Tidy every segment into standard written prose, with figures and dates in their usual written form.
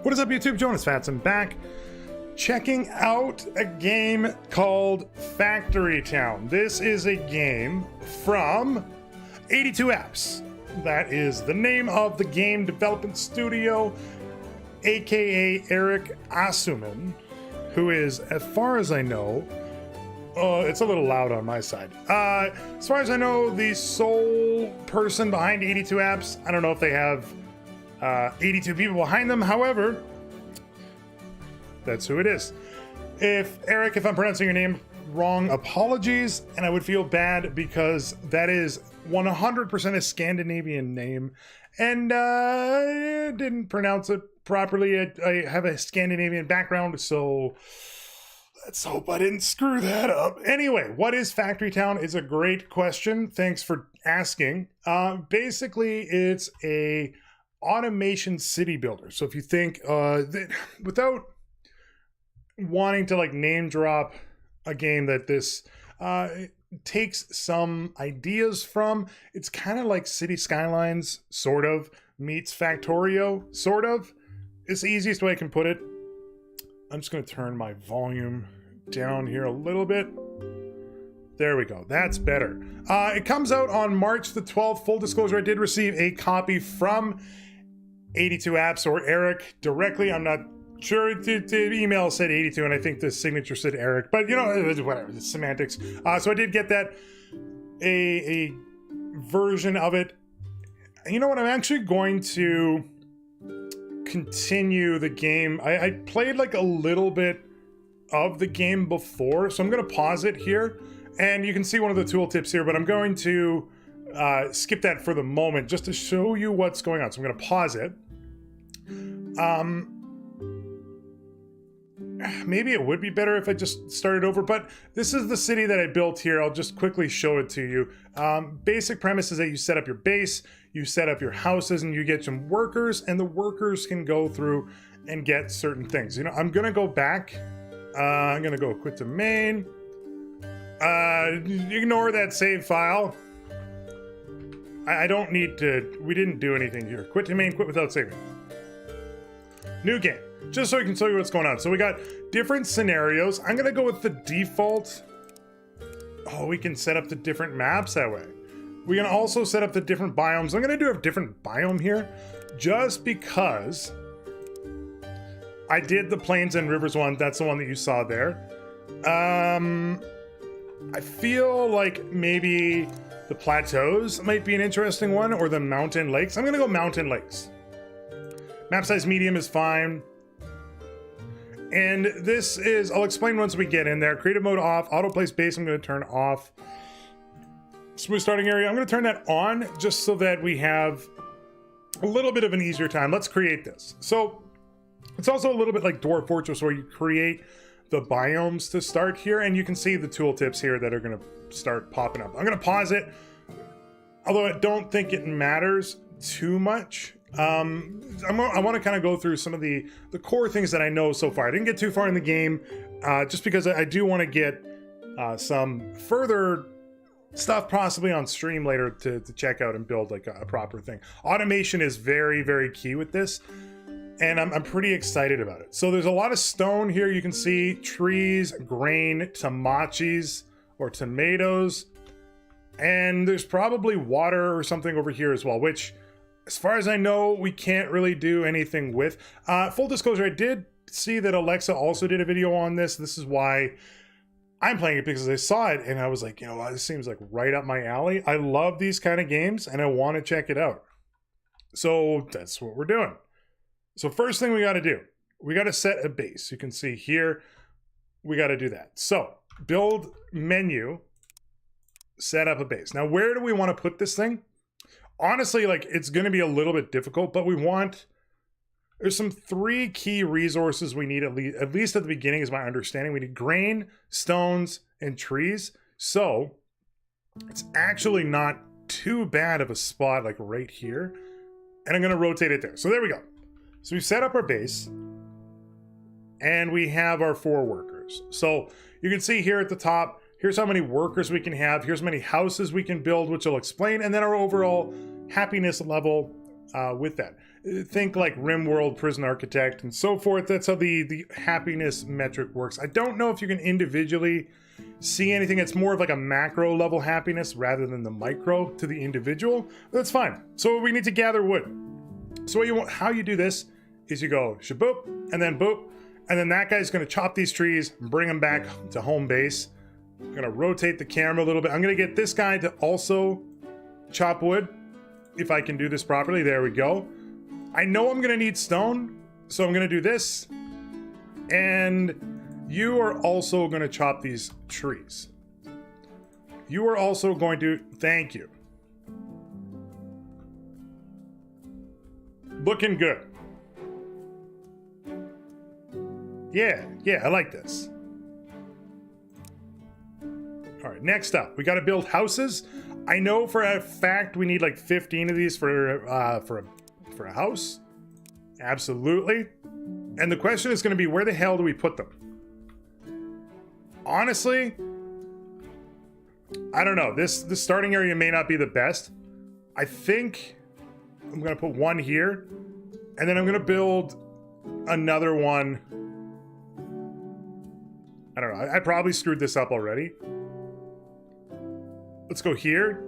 What is up, YouTube? Jonusfatson back, checking out a game called Factory Town. This is a game from 82 Apps. That is the name of the game development studio, aka Eric Asuman, who is, as far as I know, it's a little loud on my side. As far as I know, the sole person behind 82 Apps. I don't know if they have 82 people behind them. However, that's who it is. Eric, if I'm pronouncing your name wrong, apologies, and I would feel bad because that is 100% a Scandinavian name, and I didn't pronounce it properly. I have a Scandinavian background, so let's hope I didn't screw that up. Anyway, what is Factory Town is a great question. Thanks for asking. Basically, it's a automation city builder. So if you think, without wanting to like name drop a game that this takes some ideas from, it's kind of like City Skylines, sort of, meets Factorio, sort of. It's the easiest way I can put it. I'm just going to turn my volume down here a little bit. There we go. That's better. It comes out on March the 12th. Full disclosure, I did receive a copy from 82 Apps or Eric directly. I'm not sure. The email said 82 and I think the signature said Eric, but you know, whatever, it's semantics. So I did get that, a version of it. You know what? I'm actually going to continue the game. I played like a little bit of the game before, so I'm going to pause it here, and you can see one of the tooltips here, but I'm going to skip that for the moment just to show you what's going on. So I'm going to pause it. Maybe it would be better if I just started over, but this is the city that I built here. I'll just quickly show it to you. Basic premise is that you set up your base, you set up your houses, and you get some workers, and the workers can go through and get certain things. You know, I'm gonna go back. I'm gonna go quit to main. Ignore that save file. I don't need to, we didn't do anything here. Quit to main, quit without saving. New game, just so I can show you what's going on. So we got different scenarios. I'm gonna go with the default. Oh, we can set up the different maps that way. We can also set up the different biomes. I'm gonna do a different biome here just because I did the Plains and Rivers one. That's the one that you saw there. I feel like maybe the plateaus might be an interesting one, or the mountain lakes. I'm gonna go mountain lakes. Map size medium is fine. And this is, I'll explain once we get in there. Creative mode off, auto place base I'm gonna turn off. Smooth starting area, I'm gonna turn that on just so that we have a little bit of an easier time. Let's create this. So it's also a little bit like Dwarf Fortress where you create the biomes to start here, and you can see the tooltips here that are gonna start popping up. I'm gonna pause it, although I don't think it matters too much. I want to kind of go through some of the core things that I know so far. I didn't get too far in the game, just because I do want to get some further stuff possibly on stream later to check out and build like a proper thing. Automation is very, very key with this, and I'm pretty excited about it. So there's a lot of stone here. You can see trees, grain, tomachis or tomatoes, and there's probably water or something over here as well, which, as far as I know, we can't really do anything with. Full disclosure, I did see that Alexa also did a video on this. This is why I'm playing it, because I saw it and I was like, you know, this seems like right up my alley. I love these kind of games and I want to check it out. So that's what we're doing. So first thing we got to do, we got to set a base. You can see here, we got to do that. So build menu, set up a base. Now, where do we want to put this thing? Honestly, like, it's going to be a little bit difficult, but there's some 3 key resources we need, at least at the beginning is my understanding. We need grain, stones, and trees. So it's actually not too bad of a spot, like right here. And I'm going to rotate it there. So there we go. So we set up our base and we have our 4 workers. So you can see here at the top, here's how many workers we can have. Here's how many houses we can build, which I'll explain. And then our overall happiness level with that. think like RimWorld, Prison Architect, and so forth. That's how the happiness metric works. I don't know if you can individually see anything. It's more of like a macro level happiness rather than the micro to the individual. That's fine. So we need to gather wood. So how you do this is you go shaboop, and then boop, and then that guy's gonna chop these trees and bring them back to home base. I'm gonna rotate the camera a little bit. I'm gonna get this guy to also chop wood, if I can do this properly. There we go. I know I'm gonna need stone, so I'm gonna do this. And you are also gonna chop these trees. You are also going to, thank you. Looking good. Yeah, I like this. All right, next up, we got to build houses. I know for a fact we need like 15 of these for a house. Absolutely. And the question is going to be, where the hell do we put them? Honestly, I don't know. This starting area may not be the best. I think I'm going to put one here, and then I'm going to build another one. I don't know. I probably screwed this up already. Let's go here.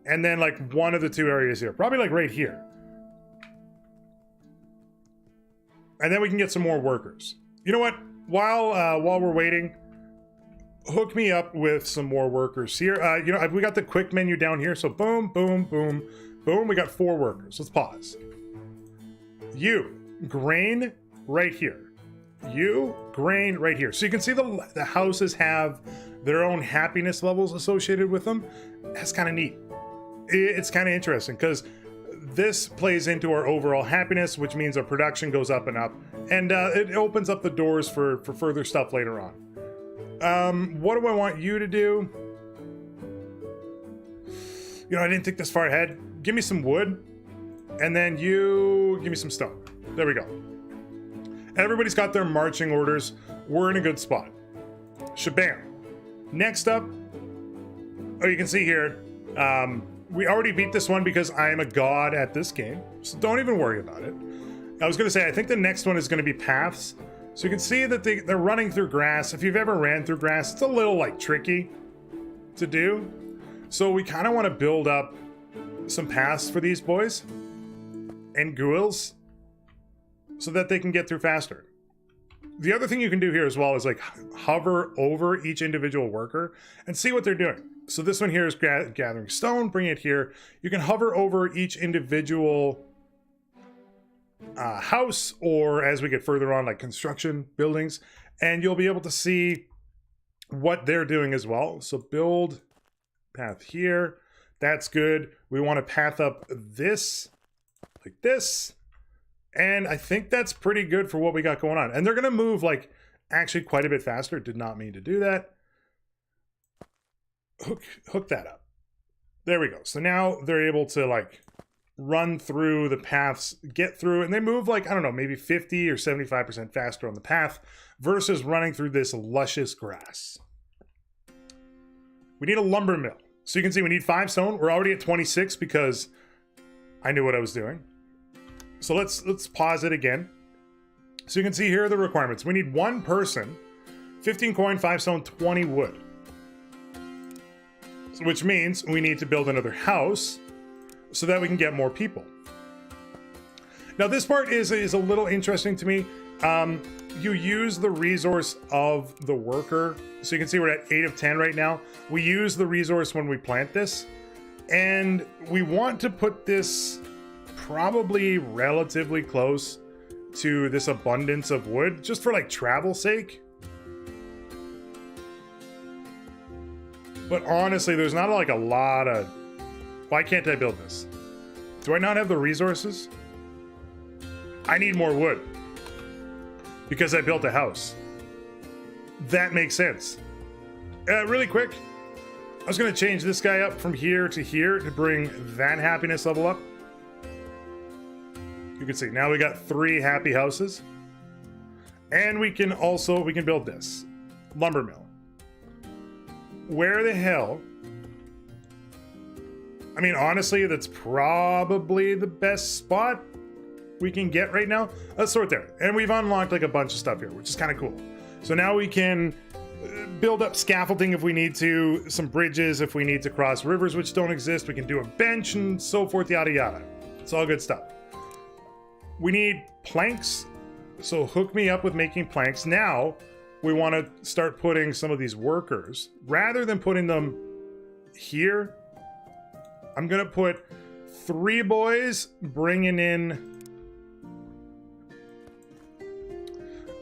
And then like one of the two areas here. Probably like right here. And then we can get some more workers. You know what? While we're waiting, hook me up with some more workers here. You know, we got the quick menu down here. So boom, boom, boom, boom. We got 4 workers. Let's pause. You, grain right here. You, grain right here. So you can see the houses have their own happiness levels associated with them. That's kind of neat. It's kind of interesting because this plays into our overall happiness, which means our production goes up and up, and it opens up the doors for further stuff later on. What do I want you to do? You know, I didn't think this far ahead. Give me some wood, and then you give me some stone. There we go. Everybody's got their marching orders. We're in a good spot. Shabam. Next up, oh, you can see here, we already beat this one because I am a god at this game, so don't even worry about it. I was going to say, I think the next one is going to be paths. So you can see that they're running through grass. If you've ever ran through grass, it's a little like tricky to do. So we kind of want to build up some paths for these boys and ghouls so that they can get through faster. The other thing you can do here as well is like hover over each individual worker and see what they're doing. So this one here is gathering stone, bring it here. You can hover over each individual house, or as we get further on, like construction buildings, and you'll be able to see what they're doing as well. So build path here. That's good. We want to path up this like this. And I think that's pretty good for what we got going on. And they're going to move like actually quite a bit faster. Did not mean to do that. Hook that up. There we go. So now they're able to like run through the paths, get through, and they move like, I don't know, maybe 50 or 75% faster on the path versus running through this luscious grass. We need a lumber mill. So you can see we need 5 stone. We're already at 26 because I knew what I was doing. So let's pause it again. So you can see here are the requirements. We need 1 person, 15 coin, 5 stone, 20 wood. Which means we need to build another house so that we can get more people. Now this part is a little interesting to me. You use the resource of the worker. So you can see we're at 8 of 10 right now. We use the resource when we plant this. And we want to put this probably relatively close to this abundance of wood, just for like travel sake. But honestly, there's not like a lot of... Why can't I build this? Do I not have the resources? I need more wood because I built a house. That makes sense. Really quick, I was going to change this guy up from here to bring that happiness level up. You can see now we got 3 happy houses, and we can build this lumber mill. Where the hell I mean, honestly, that's probably the best spot we can get right now. Let's sort there. And we've unlocked like a bunch of stuff here, which is kind of cool. So now we can build up scaffolding if we need to, some bridges if we need to cross rivers which don't exist. We can do a bench and so forth, yada yada. It's all good stuff. We need planks, so hook me up with making planks. Now we want to start putting some of these workers, rather than putting them here, I'm gonna put 3 boys bringing in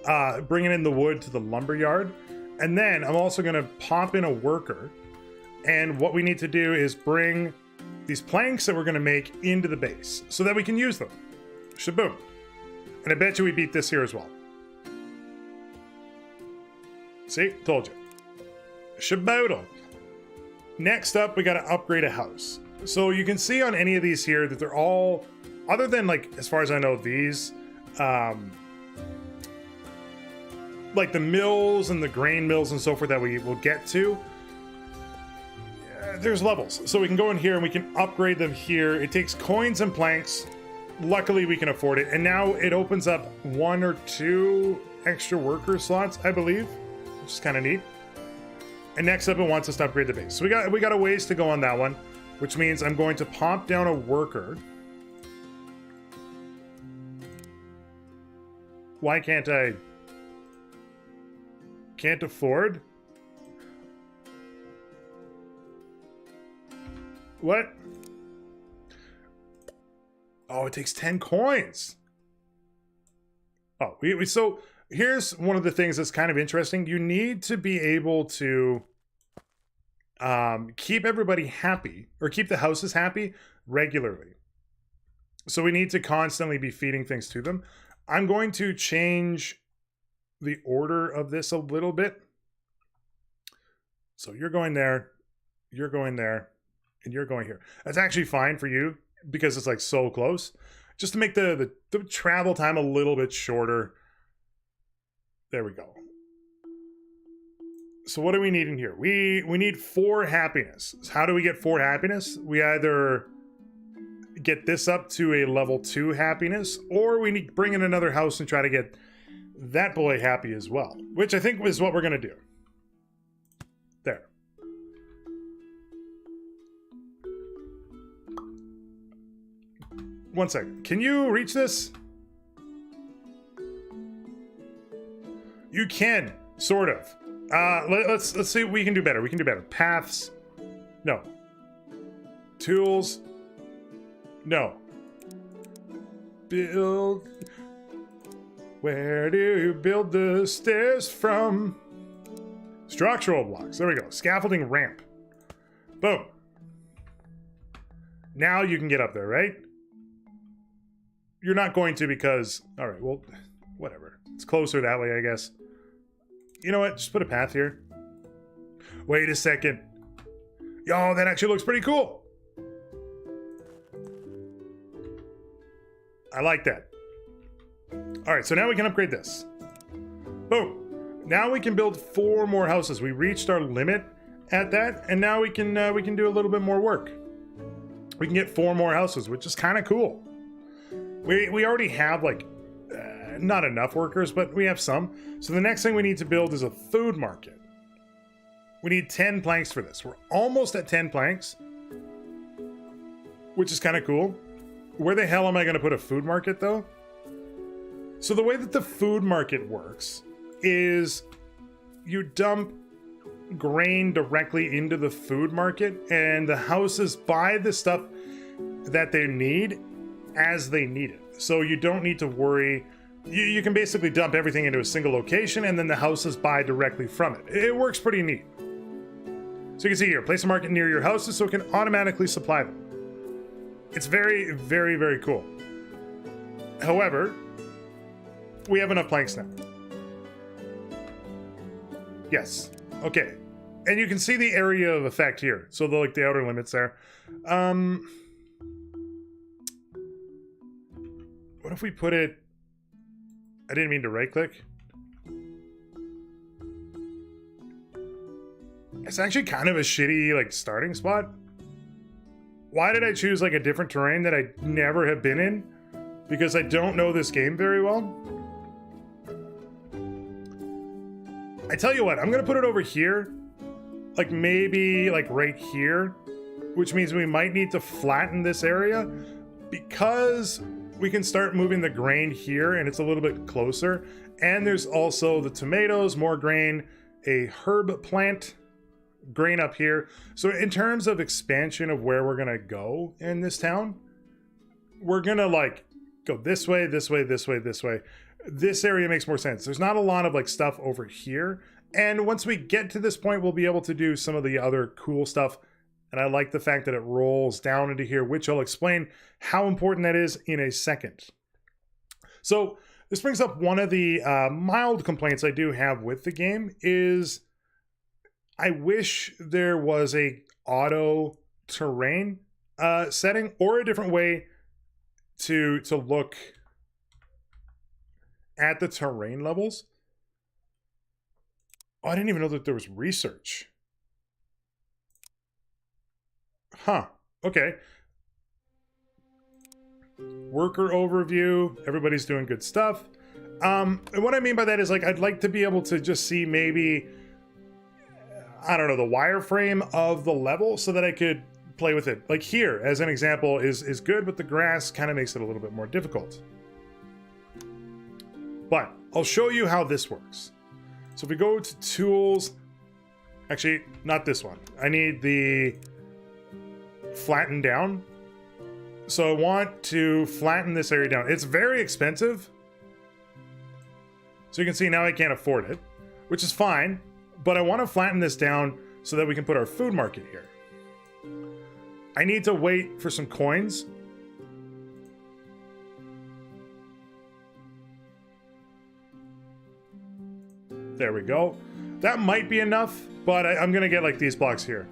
the wood to the lumber yard. And then I'm also gonna pop in a worker. And what we need to do is bring these planks that we're gonna make into the base so that we can use them. Shaboom. And I bet you we beat this here as well. See, told you. Shaboodle. Next up, we gotta upgrade a house. So you can see on any of these here that they're all, other than like, as far as I know, these, like the mills and the grain mills and so forth that we will get to, there's levels. So we can go in here and we can upgrade them here. It takes coins and planks. Luckily we can afford it. And now it opens up 1 or 2 extra worker slots, I believe, which is kind of neat. And next up it wants us to upgrade the base. So we got a ways to go on that one, which means I'm going to pop down a worker. Why can't I? Can't afford? What? Oh, it takes 10 coins. Oh, so here's one of the things that's kind of interesting. You need to be able to keep everybody happy, or keep the houses happy regularly. So we need to constantly be feeding things to them. I'm going to change the order of this a little bit. So you're going there, you're going there, and you're going here. That's actually fine for you because it's like so close. Just to make the travel time a little bit shorter. There we go. So what do we need in here? We need 4 happiness. How do we get 4 happiness? We either get this up to a level 2 happiness, or we need to bring in another house and try to get that boy happy as well, which I think is what we're gonna do. There. One second. Can you reach this? You can, sort of. Let's see what we can do better. We can do better. Paths. No. Tools. No. Build. Where do you build the stairs from? Structural blocks. There we go. Scaffolding ramp. Boom. Now you can get up there, right? You're not going to because... Alright, well, whatever. It's closer that way, I guess. You know what? Just put a path here. Wait a second. Yo, that actually looks pretty cool. I like that. Alright, so now we can upgrade this. Boom. Now we can build 4 more houses. We reached our limit at that, and now we can do a little bit more work. We can get 4 more houses, which is kind of cool. We already have, like, not enough workers, but we have some. So the next thing we need to build is a food market. We need 10 planks for this. We're almost at 10 planks, which is kind of cool. Where the hell am I going to put a food market, though? So the way that the food market works is you dump grain directly into the food market, and the houses buy the stuff that they need as they need it. So you don't need to worry. You can basically dump everything into a single location, and then the houses buy directly from it. It works pretty neat. So you can see here, place a market near your houses so it can automatically supply them. It's very, very, very cool. However, we have enough planks now. Yes. Okay. And you can see the area of effect here. So the outer limits there. What if we put it... I didn't mean to right click. It's actually kind of a shitty starting spot. Why did I choose like a different terrain that I never have been in? Because I don't know this game very well. I tell you what, I'm gonna put it over here. Like maybe like right here, which means we might need to flatten this area because we can start moving the grain here and it's a little bit closer. And there's also the tomatoes, more grain, a herb plant, grain up here. So in terms of expansion of where we're gonna go in this town, we're gonna like go this way, this way, this way, this way. This area makes more sense. There's not a lot of like stuff over here. And once we get to this point, we'll be able to do some of the other cool stuff. And I like the fact that it rolls down into here, which I'll explain how important that is in a second. So this brings up one of the mild complaints I do have with the game is I wish there was a auto terrain setting or a different way to look at the terrain levels. Oh, I didn't even know that there was research. Huh. Okay. Worker overview. Everybody's doing good stuff. And what I mean by that is like I'd like to be able to just see maybe, I don't know, the wireframe of the level so that I could play with it. Like here, as an example, is good, but the grass kind of makes it a little bit more difficult. But I'll show you how this works. So if we go to tools, actually, not this one. I need the flatten down. So I want to flatten this area down. It's very expensive. So you can see now I can't afford it, which is fine. But I want to flatten this down so that we can put our food market here. I need to wait for some coins. There we go. That might be enough, but I'm gonna get like these blocks here.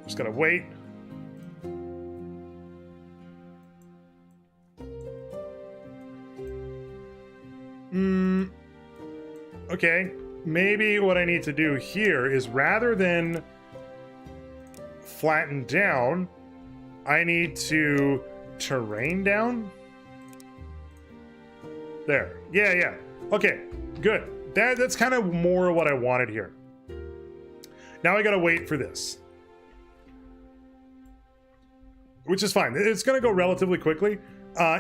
Just gotta wait. Okay, maybe what I need to do here is rather than flatten down, I need to terrain down. There. Yeah. Okay, good. That's kind of more what I wanted here. Now I gotta wait for this. Which is fine. It's gonna go relatively quickly.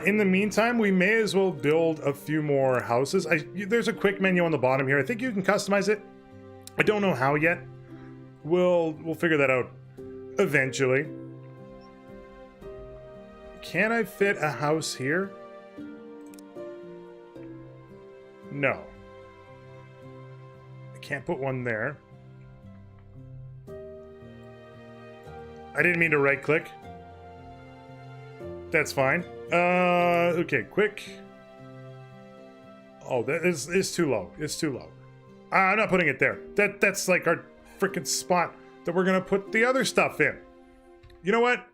In the meantime, we may as well build a few more houses. There's a quick menu on the bottom here. I think you can customize it. I don't know how yet. We'll figure that out eventually. Can I fit a house here? No. I can't put one there. I didn't mean to right click. That's fine. Okay, quick. Oh, that is too low. It's too low. I'm not putting it there. That's like our freaking spot that we're gonna put the other stuff in. You know what?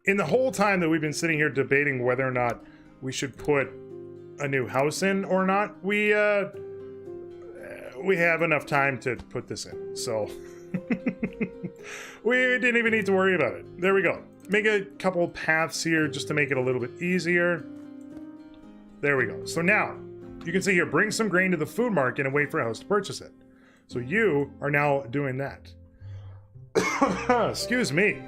In the whole time that we've been sitting here debating whether or not we should put a new house in or not, we have enough time to put this in. So we didn't even need to worry about it. There we go. Make a couple paths here just to make it a little bit easier. There we go. So now you can see here, bring some grain to the food market and wait for a house to purchase it. So you are now doing that. Excuse me.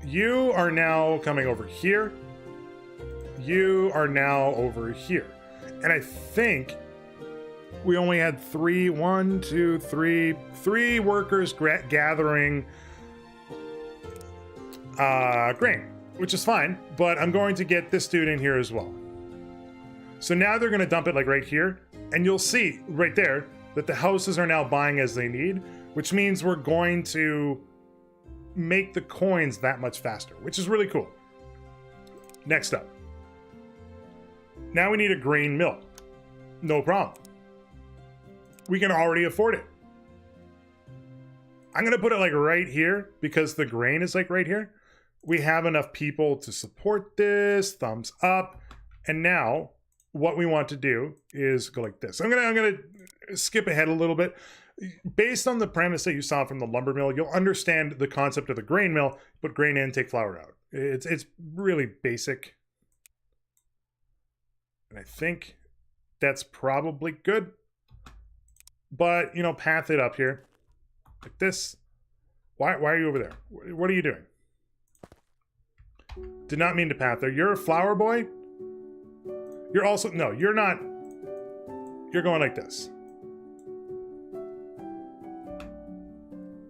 You are now coming over here. You are now over here. And I think we only had three workers gathering grain, which is fine, but I'm going to get this dude in here as well. So now they're going to dump it like right here, and you'll see right there that the houses are now buying as they need, which means we're going to make the coins that much faster, which is really cool. Next up. Now we need a grain mill. No problem. We can already afford it. I'm going to put it like right here because the grain is like right here. We have enough people to support this. Thumbs up. And now what we want to do is go like this. I'm gonna skip ahead a little bit. Based on the premise that you saw from the lumber mill, you'll understand the concept of the grain mill. Put grain in, take flour out. It's really basic. And I think that's probably good. But, you know, path it up here. Like this. Why are you over there? What are you doing? Did not mean to path there. You're a flower boy? You're also... No, you're not. You're going like this.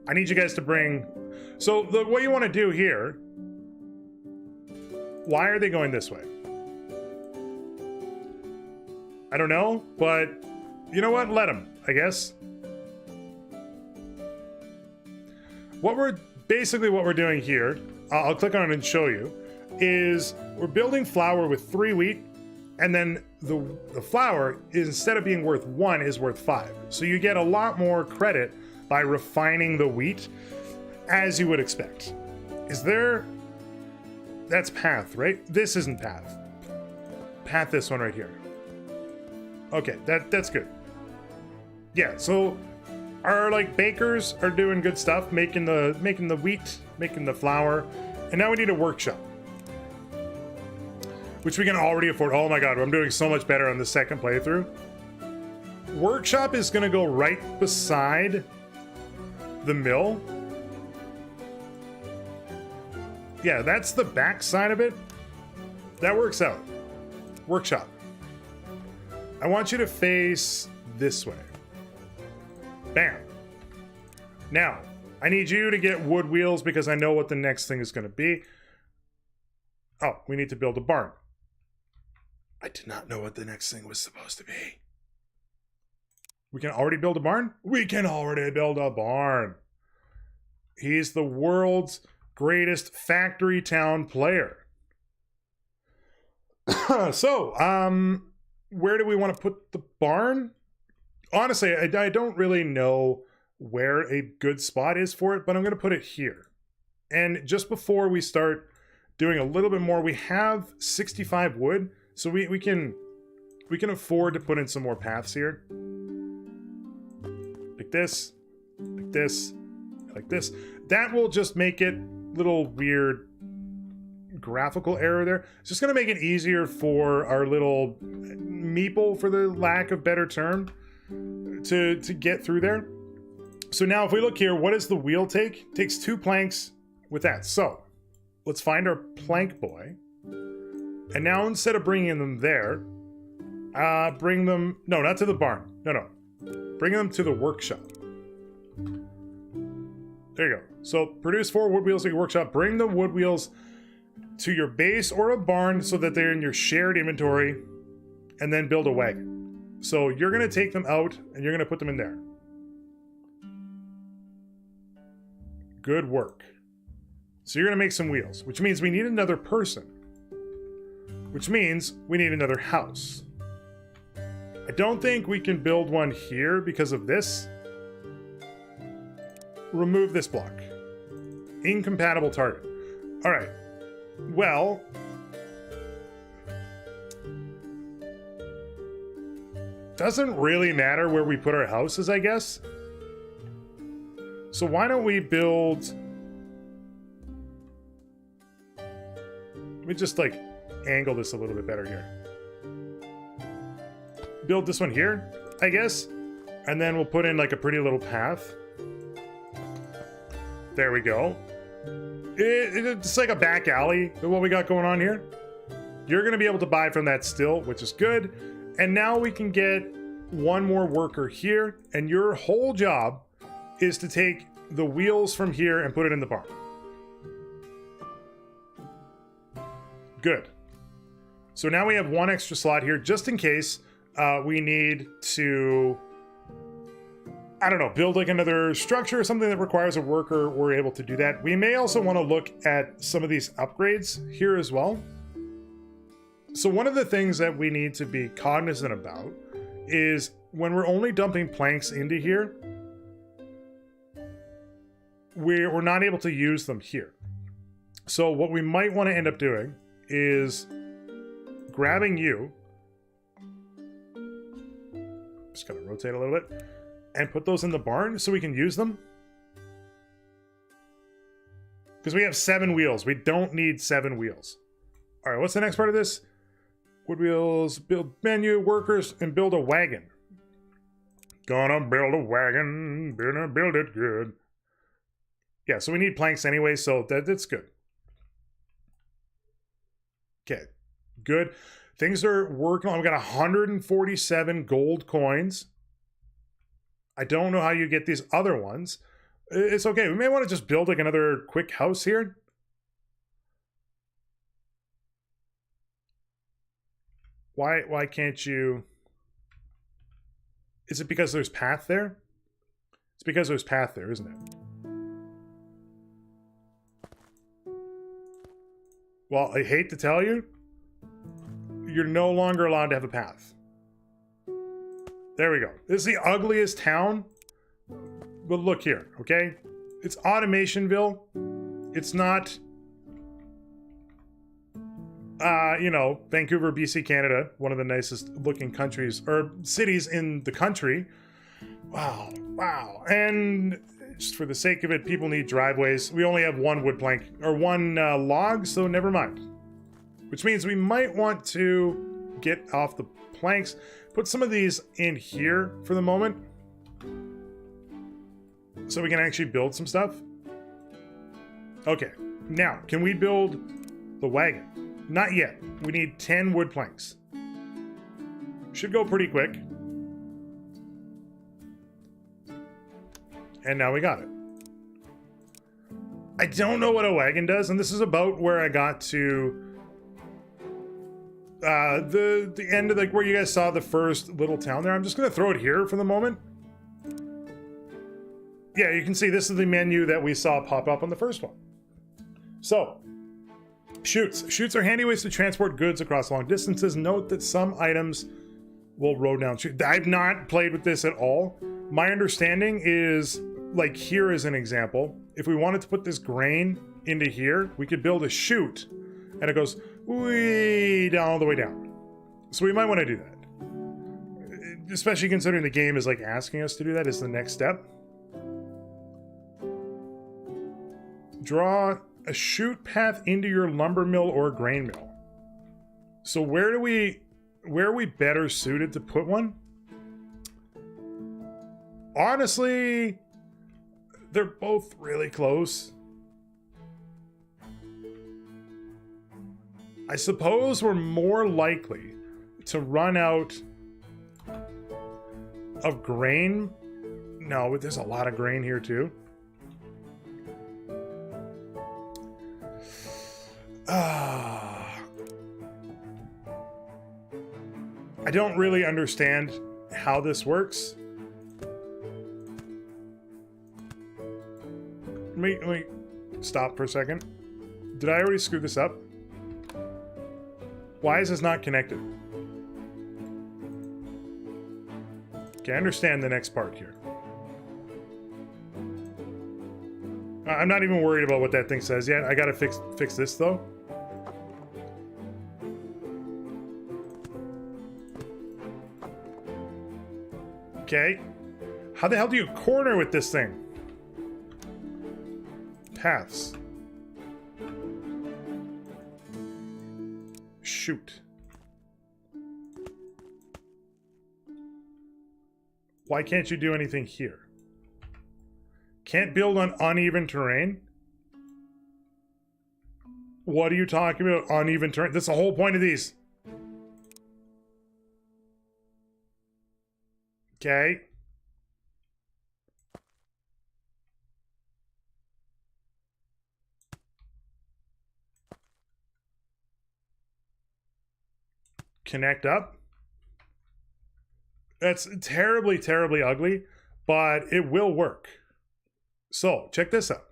I need you guys to bring... So, what you want to do here... Why are they going this way? I don't know, but... You know what? Let them, I guess. Basically what we're doing here, I'll click on it and show you, is we're building flour with 3 wheat, and then the flour, instead of being worth 1, is worth 5. So you get a lot more credit by refining the wheat, as you would expect. Is there... That's path, right? This isn't path. Path this one right here. Okay, that's good. Yeah, so our like bakers are doing good stuff, making the wheat, making the flour, and now we need a workshop, which we can already afford. Oh my god, I'm doing so much better on the second playthrough. Workshop is gonna go right beside the mill. Yeah, that's the back side of it. That works out. Workshop. I want you to face this way. Bam. Now, I need you to get wood wheels because I know what the next thing is going to be. Oh, we need to build a barn. I did not know what the next thing was supposed to be. We can already build a barn? We can already build a barn. He's the world's greatest factory town player. So, where do we want to put the barn? Honestly, I don't really know where a good spot is for it, but I'm going to put it here. And just before we start doing a little bit more, we have 65 wood, so we can afford to put in some more paths here. Like this, like this, like this. That will just make it a little weird graphical error there. It's just going to make it easier for our little meeple, for the lack of better term, to get through there. So now if we look here, what does the wheel take? It takes 2 planks with that. So let's find our plank boy. And now instead of bringing them there, bring them, no, not to the barn. No. Bring them to the workshop. There you go. So produce 4 wood wheels at your workshop. Bring the wood wheels to your base or a barn so that they're in your shared inventory, and then build a wagon. So you're going to take them out and you're going to put them in there. Good work. So you're going to make some wheels, which means we need another person, which means we need another house. I don't think we can build one here because of this. Remove this block. Incompatible target. All right. Well, doesn't really matter where we put our houses, I guess. So why don't we build... Let me just like angle this a little bit better here. Build this one here, I guess. And then we'll put in like a pretty little path. There we go. It's like a back alley of what we got going on here. You're going to be able to buy from that still, which is good. And now we can get one more worker here. And your whole job is to take the wheels from here and put it in the barn. Good. So now we have 1 extra slot here just in case we need to... I don't know, build like another structure or something that requires a worker. We're able to do that. We may also want to look at some of these upgrades here as well. So one of the things that we need to be cognizant about is when we're only dumping planks into here, we're not able to use them here. So what we might want to end up doing is grabbing you. Just gotta rotate a little bit. and put those in the barn so we can use them? Because we have 7 wheels. We don't need 7 wheels. All right, what's the next part of this? Wood wheels, build menu, workers, and build a wagon. Gonna build a wagon, gonna build it good. Yeah, so we need planks anyway, so that's good. Okay, good. Things are working on. We've got 147 gold coins. I don't know how you get these other ones. It's okay. We may want to just build like another quick house here. Why can't you? Is it because there's path there? It's because there's path there, isn't it? Well, I hate to tell you, you're no longer allowed to have a path. There we go. This is the ugliest town. But look here, okay? It's Automationville. It's not, you know, Vancouver, BC, Canada, one of the nicest looking countries, or cities in the country. Wow, wow. And just for the sake of it, people need driveways. We only have 1 wood plank, or 1 log, so never mind. Which means we might want to get off the planks, put some of these in here for the moment, so we can actually build some stuff. Okay, now, can we build the wagon? Not yet. We need 10 wood planks. Should go pretty quick. And now we got it. I don't know what a wagon does, and this is about where I got to the end of like where you guys saw the first little town there. I'm just gonna throw it here for the moment. Yeah, you can see this is the menu that we saw pop up on the first one. So, chutes. Chutes are handy ways to transport goods across long distances. Note that some items will road down chutes. I've not played with this at all. My understanding is, like here is an example. If we wanted to put this grain into here, we could build a chute, and it goes way down, all the way down. So we might want to do that. Especially considering the game is like asking us to do that as the next step. Draw a chute path into your lumber mill or grain mill. So where are we better suited to put one? Honestly, they're both really close. I suppose we're more likely to run out of grain. No, but there's a lot of grain here too. I don't really understand how this works. Let me stop for a second. Did I already screw this up? Why is this not connected? Okay, I understand the next part here. I'm not even worried about what that thing says yet. I gotta fix this though. Okay. How the hell do you corner with this thing? Paths. Shoot. Why can't you do anything here? Can't build on uneven terrain? What are you talking about? Uneven terrain? That's the whole point of these. Okay. Connect up. That's terribly, terribly ugly, but it will work. So, check this out.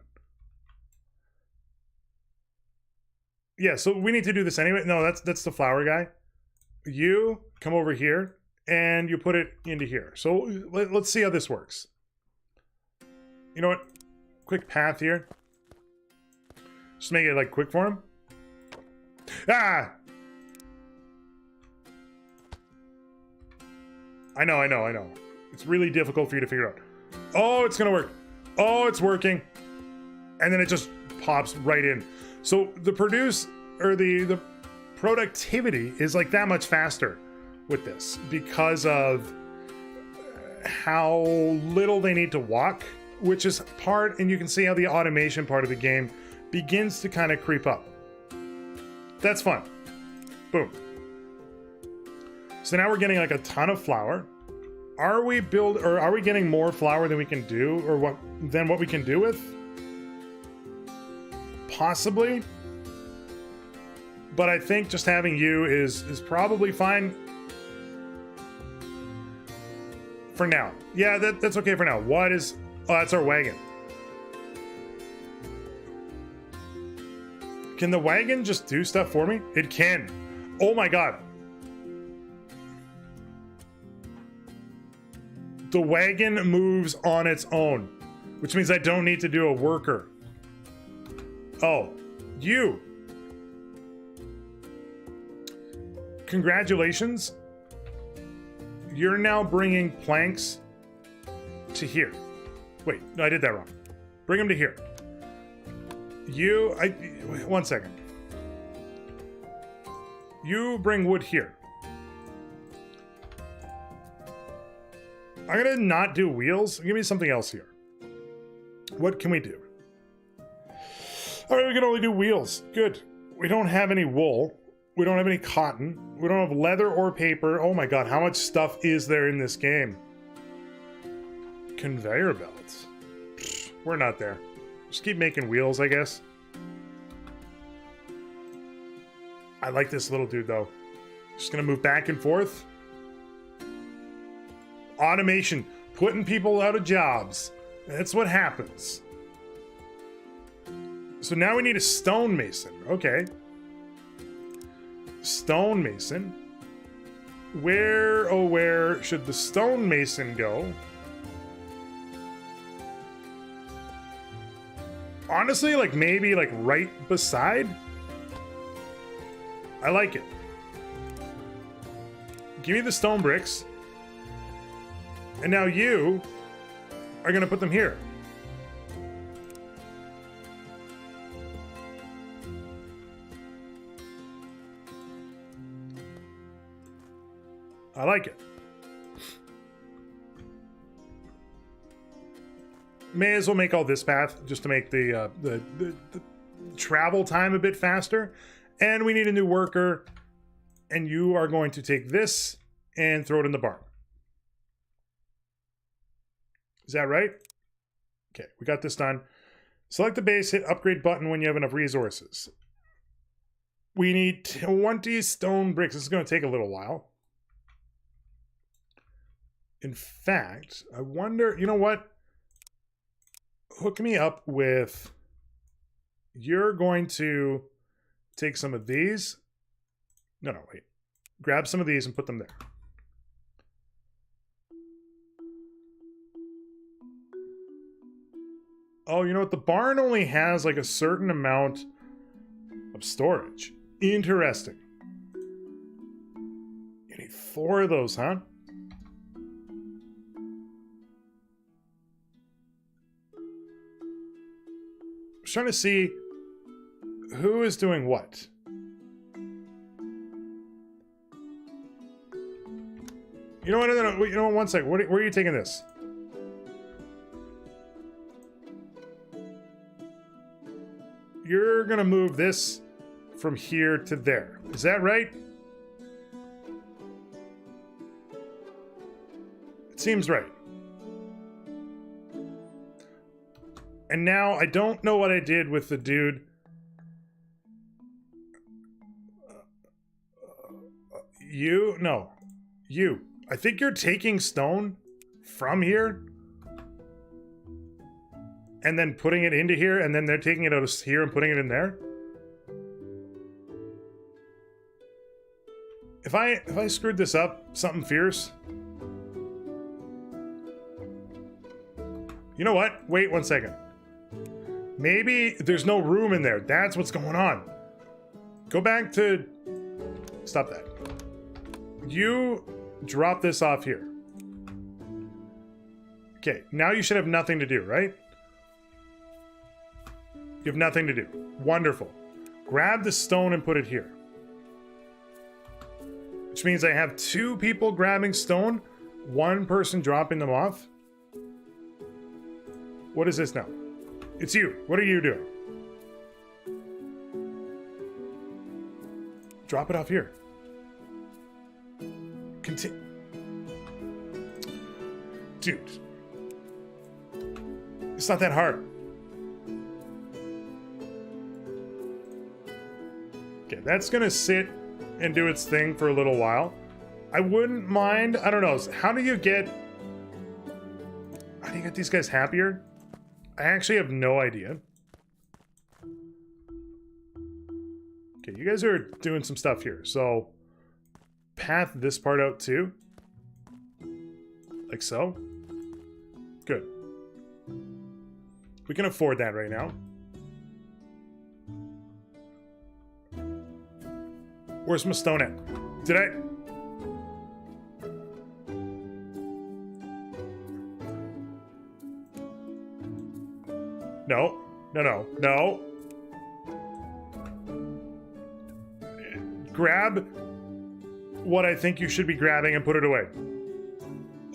Yeah, so we need to do this anyway. No, that's the flower guy. You come over here, and you put it into here. So, let's see how this works. You know what? Quick path here. Just make it, like, quick for him. Ah! I know. It's really difficult for you to figure out. Oh, it's gonna work. Oh, it's working. And then it just pops right in. So the the productivity is like that much faster with this because of how little they need to walk, which is part, and you can see how the automation part of the game begins to kind of creep up. That's fun. Boom. So now we're getting like a ton of flour. Are we getting more flour than we can do, or what we can do with? Possibly. But I think just having you is probably fine for now. Yeah, that's okay for now. What is... Oh, that's our wagon. Can the wagon just do stuff for me? It can. Oh my god. The wagon moves on its own, which means I don't need to do a worker. Oh, you. Congratulations. You're now bringing planks to here. Wait, no, I did that wrong. Bring them to here. Wait, 1 second. You bring wood here. I'm gonna not do wheels. Give me something else here. What can we do? All right, we can only do wheels. Good. We don't have any wool. We don't have any cotton. We don't have leather or paper. Oh my god, how much stuff is there in this game? Conveyor belts. Pfft, we're not there. Just keep making wheels, I guess. I like this little dude, though. Just gonna move back and forth. Automation. Putting people out of jobs. That's what happens. So now we need a stonemason. Okay. Stonemason. Where, oh where should the stonemason go? Honestly, like maybe like right beside. I like it. Give me the stone bricks. And now you are gonna put them here. I like it. May as well make all this path just to make the travel time a bit faster. And we need a new worker. And you are going to take this and throw it in the barn. Is that right? Okay, we got this done. Select the base, hit upgrade button when you have enough resources. We need 20 stone bricks. This is going to take a little while. In fact, I wonder, you know what? Hook me up with, you're going to take some of these. No, wait. Grab some of these and put them there. Oh, you know what? The barn only has like a certain amount of storage. Interesting. You need 4 of those, huh? I'm trying to see who is doing what. You know what? No, you know what? 1 second. Where are you taking this? You're gonna move this from here to there. Is that right? It seems right. And now I don't know what I did with the dude. You? No. You. I think you're taking stone from here and then putting it into here, and then they're taking it out of here and putting it in there. If I screwed this up, something fierce. You know what? Wait 1 second. Maybe there's no room in there. That's what's going on. Go back to... Stop that. You drop this off here. Okay, now you should have nothing to do, right? You have nothing to do. Wonderful. Grab the stone and put it here. Which means I have 2 people grabbing stone, 1 person dropping them off. What is this now? It's you. What are you doing? Drop it off here. Continue. Dude. It's not that hard. Okay, that's gonna sit and do its thing for a little while. I wouldn't mind, I don't know, how do you get these guys happier? I actually have no idea. Okay, you guys are doing some stuff here, so path this part out too. Like so. Good. We can afford that right now. Where's my stone at? Did I? No. No, no, no. Grab what I think you should be grabbing and put it away.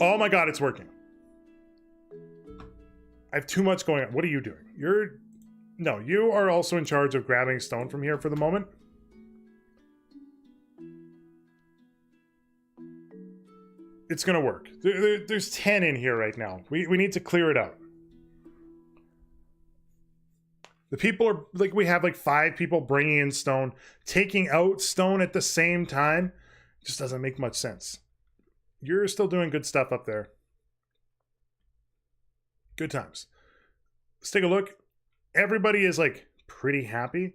Oh my god, it's working. I have too much going on. What are you doing? No, you are also in charge of grabbing stone from here for the moment. It's gonna work. There's 10 in here right now. We need to clear it out. The people are, like, we have like 5 people bringing in stone, taking out stone at the same time. Just doesn't make much sense. You're still doing good stuff up there. Good times. Let's take a look. Everybody is like pretty happy.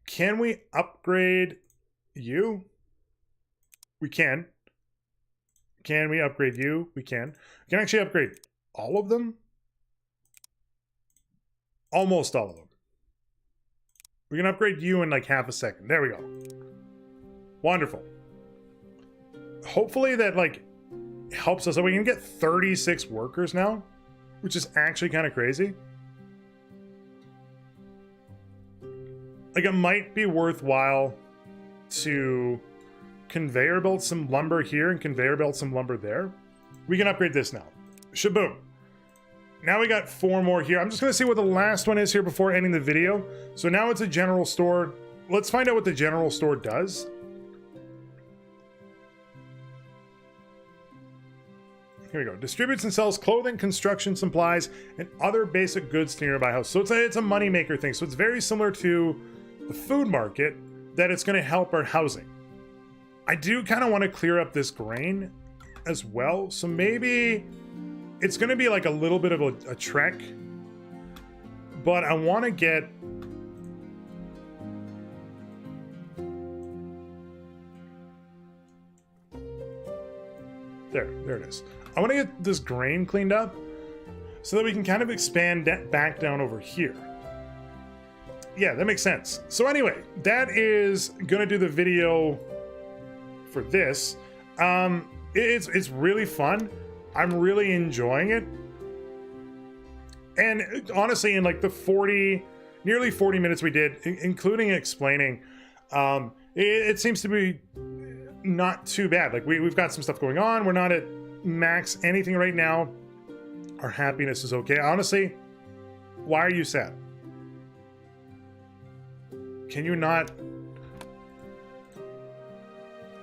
Can we upgrade you? We can. Can we upgrade you? We can. We can actually upgrade all of them. Almost all of them. We can upgrade you in like half a second. There we go. Wonderful. Hopefully that like helps us. So we can get 36 workers now, which is actually kind of crazy. Like it might be worthwhile to conveyor belt some lumber here and conveyor belt some lumber there. We can upgrade this now. Shaboom. Now we got 4 more here. I'm just going to see what the last one is here before ending the video. So now it's a general store. Let's find out what the general store does. Here we go. Distributes and sells clothing, construction supplies, and other basic goods to nearby house. So it's a moneymaker thing. So it's very similar to the food market, that it's going to help our housing. I do kind of want to clear up this grain as well. So maybe it's going to be like a little bit of a trek. But I want to get... There it is. I want to get this grain cleaned up so that we can kind of expand that back down over here. Yeah, that makes sense. So anyway, that is going to do the video for this. It's really fun. I'm really enjoying it. And honestly, in like the nearly 40 minutes we did, including explaining, it seems to be not too bad. Like we've got some stuff going on. We're not at max anything right now. Our happiness is okay. Honestly, why are you sad? Can you not?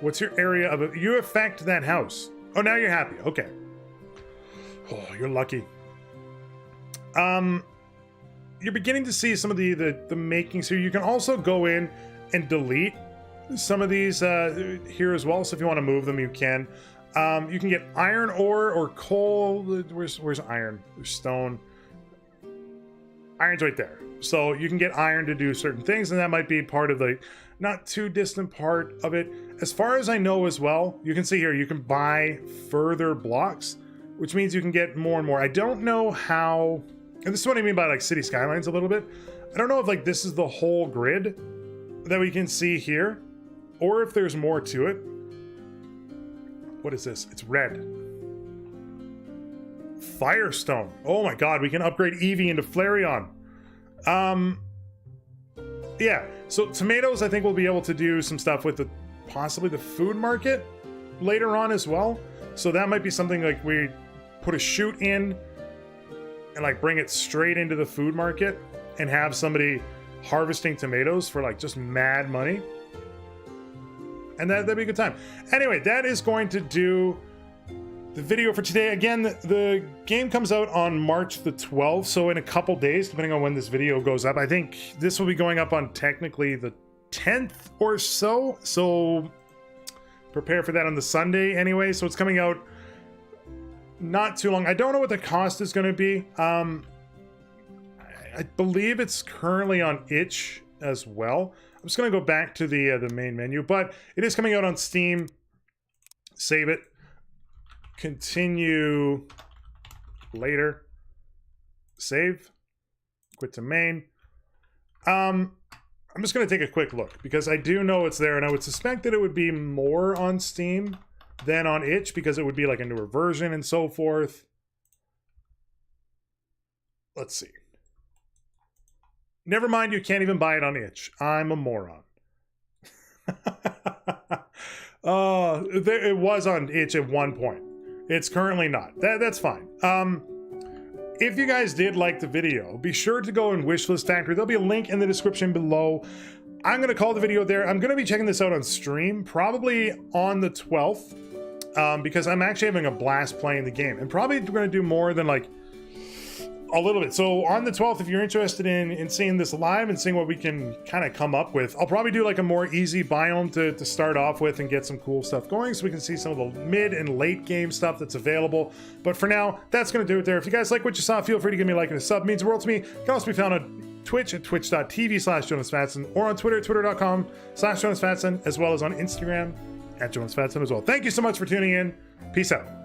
What's your area of it? You affect that house. Oh, now you're happy. Okay. Oh, you're lucky. You're beginning to see some of the makings here. You can also go in and delete some of these here as well. So if you want to move them, you can. You can get iron ore or coal. Where's iron? There's stone. Iron's right there. So you can get iron to do certain things, and that might be part of the not too distant part of it. As far as I know as well, you can see here, you can buy further blocks, which means you can get more and more. I don't know how, and this is what I mean by like city skylines a little bit. I don't know if like this is the whole grid that we can see here, or if there's more to it. What is this? It's red. Firestone. Oh my god, we can upgrade Eevee into Flareon. Yeah, so tomatoes, I think we'll be able to do some stuff with possibly the food market later on as well. So that might be something like we put a chute in and like bring it straight into the food market and have somebody harvesting tomatoes for like just mad money. And that'd be a good time. Anyway, that is going to do the video for today. Again, the game comes out on March the 12th, so in a couple days, depending on when this video goes up. I think this will be going up on technically the 10th or so, so prepare for that on the Sunday anyway. So it's coming out not too long. I don't know what the cost is going to be. I believe it's currently on itch as well. I'm just going to go back to the main menu, but it is coming out on Steam. Save it. Continue later. Save. Quit to main. I'm just going to take a quick look because I do know it's there, and I would suspect that it would be more on Steam than on itch because it would be like a newer version and so forth. Let's see. Never mind, you can't even buy it on itch. I'm a moron. It was on itch at one point. It's currently not. That's fine. If you guys did like the video, be sure to go in Wishlist Factory. There'll be a link in the description below. I'm going to call the video there. I'm going to be checking this out on stream, probably on the 12th, because I'm actually having a blast playing the game. And probably we're going to do more than like a little bit. So on the 12th, if you're interested in seeing this live and seeing what we can kind of come up with, I'll probably do like a more easy biome to start off with and get some cool stuff going so we can see some of the mid and late game stuff that's available. But for now, that's going to do it there. If you guys like what you saw, feel free to give me a like and a sub. It means the world to me. You can also be found on Twitch at twitch.tv/Jonusfatson or on Twitter at twitter.com/Jonusfatson, as well as on Instagram at Jonusfatson as well. Thank you so much for tuning in. Peace out.